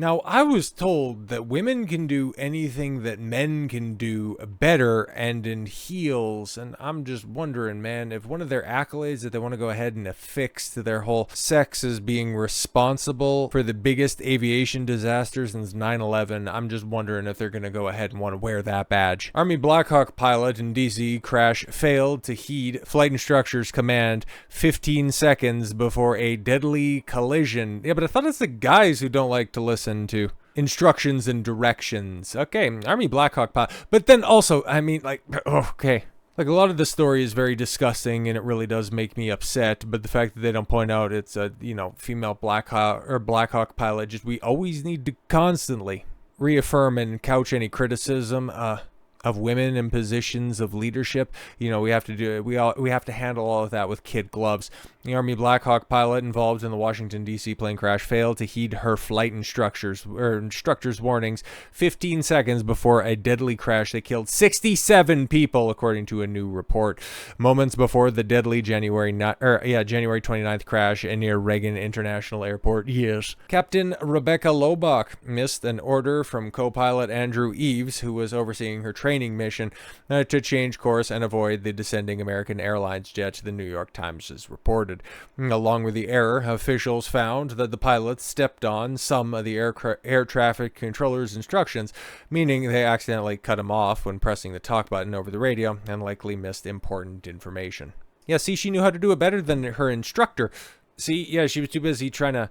Now, I was told that women can do anything that men can do better and in heels, and I'm just wondering, man, if one of their accolades that they want to go ahead and affix to their whole sex is being responsible for the biggest aviation disaster since 9/11, I'm just wondering if they're going to go ahead and want to wear that badge. Army Blackhawk pilot in DC crash failed to heed flight instructor's command 15 seconds before a deadly collision. Yeah, but I thought it's the guys who don't like to listen to instructions and directions. Okay, Army Blackhawk pilot. But then also, I mean, like, okay. Like, a lot of the story is very disgusting and it really does make me upset, but the fact that they don't point out it's a, female Blackhawk pilot, just we always need to constantly reaffirm and couch any criticism of women in positions of leadership. We have to do it. We have to handle all of that with kid gloves. The Army Blackhawk pilot involved in the Washington, D.C. plane crash failed to heed her flight instructor's warnings 15 seconds before a deadly crash that killed 67 people, according to a new report. Moments before the deadly January 29th crash near Reagan International Airport. Yes. Captain Rebecca Lobach missed an order from co-pilot Andrew Eves, who was overseeing her training mission, to change course and avoid the descending American Airlines jet, the New York Times has reported. Along with the error, officials found that the pilots stepped on some of the air traffic controller's instructions, meaning they accidentally cut him off when pressing the talk button over the radio and likely missed important information. Yeah, see, she knew how to do it better than her instructor. See, yeah, she was too busy trying to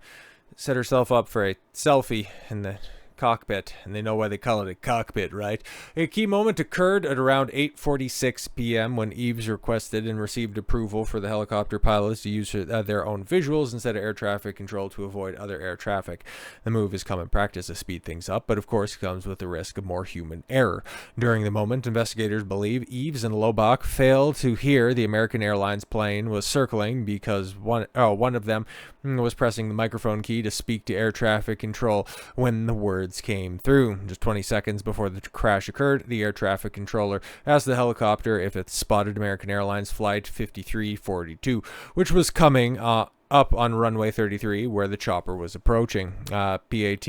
set herself up for a selfie in the cockpit, and they know why they call it a cockpit, right? A key moment occurred at around 8:46 p.m. when Eves requested and received approval for the helicopter pilots to use their own visuals instead of air traffic control to avoid other air traffic. The move is common practice to speed things up, but of course comes with the risk of more human error. During the moment, investigators believe Eves and Lobach failed to hear the American Airlines plane was circling because one of them was pressing the microphone key to speak to air traffic control when the words came through. Just 20 seconds before the crash occurred, the air traffic controller asked the helicopter if it spotted American Airlines Flight 5342, which was coming up on runway 33 where the chopper was approaching. PAT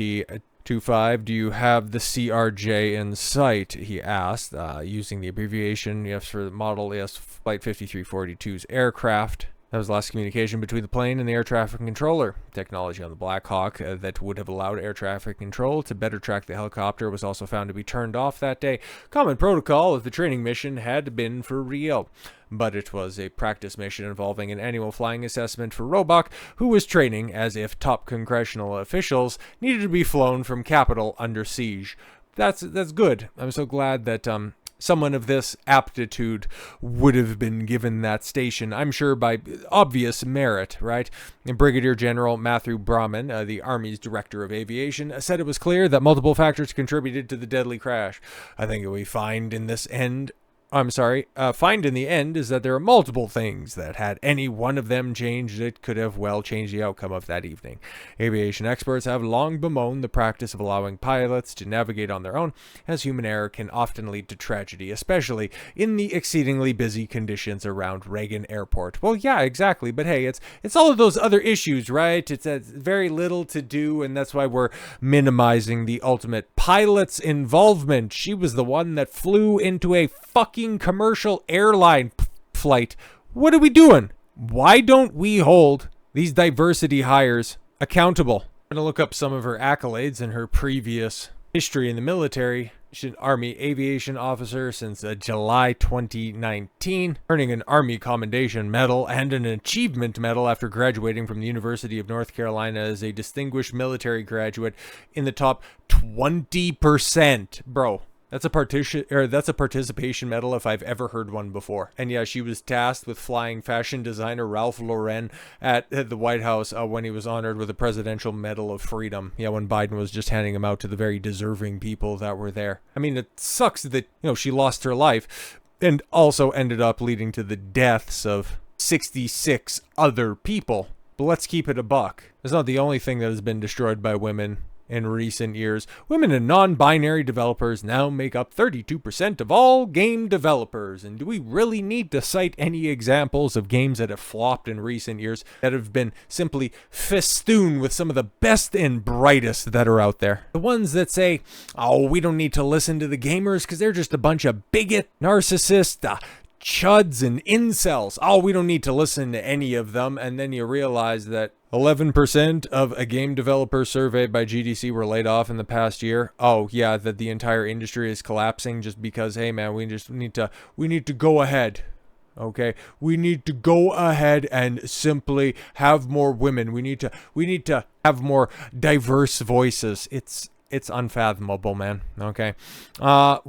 25, do you have the CRJ in sight? He asked, using the abbreviation for the model Flight 5342's aircraft. That was the last communication between the plane and the air traffic controller. Technology on the Blackhawk that would have allowed air traffic control to better track the helicopter was also found to be turned off that day. Common protocol if the training mission had been for real. But it was a practice mission involving an annual flying assessment for Lobach, who was training as if top congressional officials needed to be flown from Capitol under siege. That's good. I'm so glad that someone of this aptitude would have been given that station, I'm sure by obvious merit, right? And Brigadier General Matthew Brahman, the Army's Director of Aviation, said it was clear that multiple factors contributed to the deadly crash. I think what we find in the end is that there are multiple things that had any one of them changed, it could have well changed the outcome of that evening. Aviation experts have long bemoaned the practice of allowing pilots to navigate on their own, as human error can often lead to tragedy, especially in the exceedingly busy conditions around Reagan Airport. Well, yeah, exactly, but hey, it's all of those other issues, right? It's very little to do, and that's why we're minimizing the ultimate pilot's involvement. She was the one that flew into a fucking commercial airline flight. What are we doing? Why don't we hold these diversity hires accountable? I'm going to look up some of her accolades and her previous history in the military. She's an Army aviation officer since July 2019, earning an Army Commendation Medal and an Achievement Medal after graduating from the University of North Carolina as a distinguished military graduate in the top 20%. Bro, that's a participation medal if I've ever heard one before. And yeah, she was tasked with flying fashion designer Ralph Lauren at the White House when he was honored with the Presidential Medal of Freedom. Yeah, when Biden was just handing them out to the very deserving people that were there. I mean, it sucks that, she lost her life and also ended up leading to the deaths of 66 other people. But let's keep it a buck. It's not the only thing that has been destroyed by women in recent years. Women and non-binary developers now make up 32% of all game developers. And do we really need to cite any examples of games that have flopped in recent years that have been simply festooned with some of the best and brightest that are out there? The ones that say, oh, we don't need to listen to the gamers because they're just a bunch of bigot, narcissists, chuds and incels. Oh, we don't need to listen to any of them. And then you realize that 11% of a game developer surveyed by GDC were laid off in the past year. Oh yeah, that the entire industry is collapsing just because, hey man, we need to go ahead. Okay, we need to go ahead and simply have more women. We need to have more diverse voices. It's unfathomable, man. Okay. Of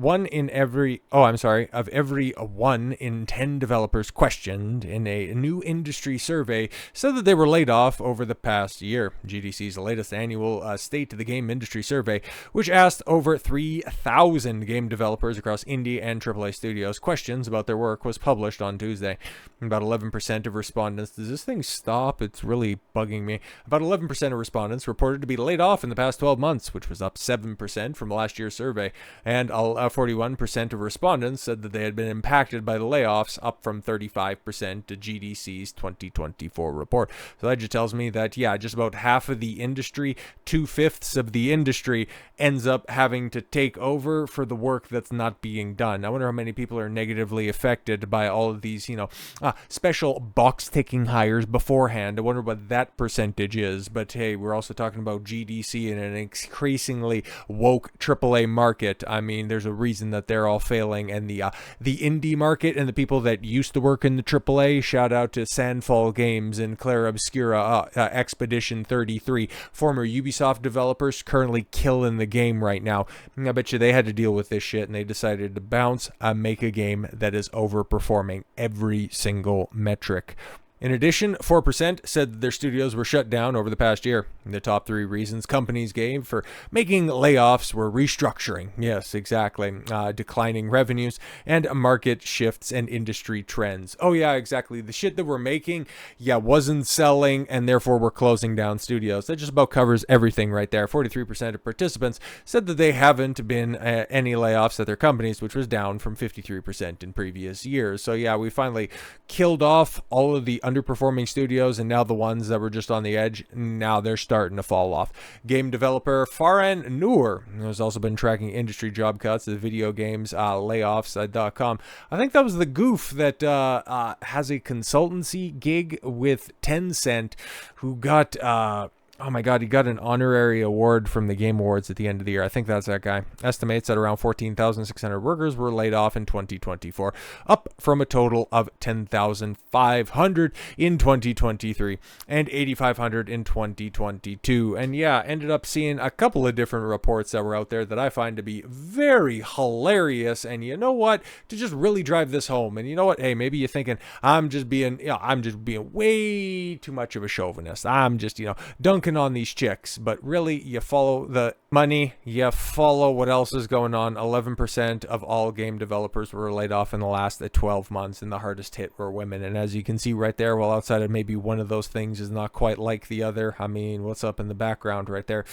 every 1 in 10 developers questioned in a new industry survey said that they were laid off over the past year. GDC's latest annual State of the Game Industry survey, which asked over 3,000 game developers across indie and AAA studios questions about their work, was published on Tuesday. About 11% of respondents, does this thing stop? It's really bugging me. About 11% of respondents reported to be laid off in the past 12 months, which was up 7% from last year's survey, and 41% of respondents said that they had been impacted by the layoffs, up from 35% to GDC's 2024 report. So that just tells me that, yeah, just about half of the industry, 2/5 of the industry ends up having to take over for the work that's not being done. I wonder how many people are negatively affected by all of these, special box-ticking hires beforehand. I wonder what that percentage is. But hey, we're also talking about GDC in an increasingly woke AAA market. I mean, there's a reason that they're all failing, and the indie market and the people that used to work in the AAA, shout out to Sandfall Games and Claire Obscura, Expedition 33, former Ubisoft developers currently killing the game right now. I bet you they had to deal with this shit, and they decided to bounce, make a game that is overperforming every single metric. In addition, 4% said that their studios were shut down over the past year. The top 3 reasons companies gave for making layoffs were restructuring, yes, exactly, declining revenues, and market shifts and industry trends. Oh yeah, exactly. The shit that we're making, wasn't selling, and therefore we're closing down studios. That just about covers everything right there. 43% of participants said that they haven't been any layoffs at their companies, which was down from 53% in previous years. So yeah, we finally killed off all of the underperforming studios, and now the ones that were just on the edge, now they're starting to fall off. Game developer Farhan Noor has also been tracking industry job cuts at video games layoffs.com. I think that was the goof that has a consultancy gig with Tencent, who got oh my God, he got an honorary award from the Game Awards at the end of the year. I think that's that guy. Estimates that around 14,600 workers were laid off in 2024, up from a total of 10,500 in 2023 and 8,500 in 2022. And yeah, ended up seeing a couple of different reports that were out there that I find to be very hilarious. And you know what? To just really drive this home. And you know what? Hey, maybe you're thinking I'm just being way too much of a chauvinist. I'm just, dunking on these chicks, but really you follow the money, you follow what else is going on. 11% of all game developers were laid off in the last 12 months, and the hardest hit were women. And as you can see right there, well, outside of maybe one of those things is not quite like the other. I mean, what's up in the background right there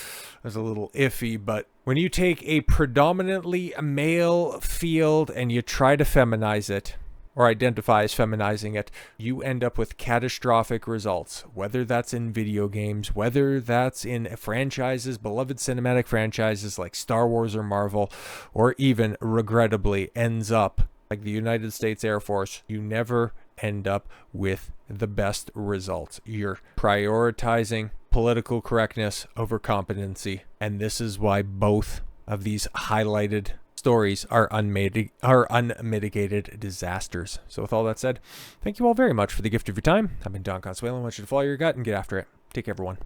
is a little iffy, but when you take a predominantly male field and you try to feminize it, or identify as feminizing it, you end up with catastrophic results, whether that's in video games, whether that's in franchises, beloved cinematic franchises like Star Wars or Marvel, or even, regrettably, ends up like the United States Air Force. You never end up with the best results. You're prioritizing political correctness over competency, and this is why both of these highlighted stories are unmitigated disasters. So with all that said, thank you all very much for the gift of your time. I've been Don Consuelo. I want you to follow your gut and get after it. Take care, everyone.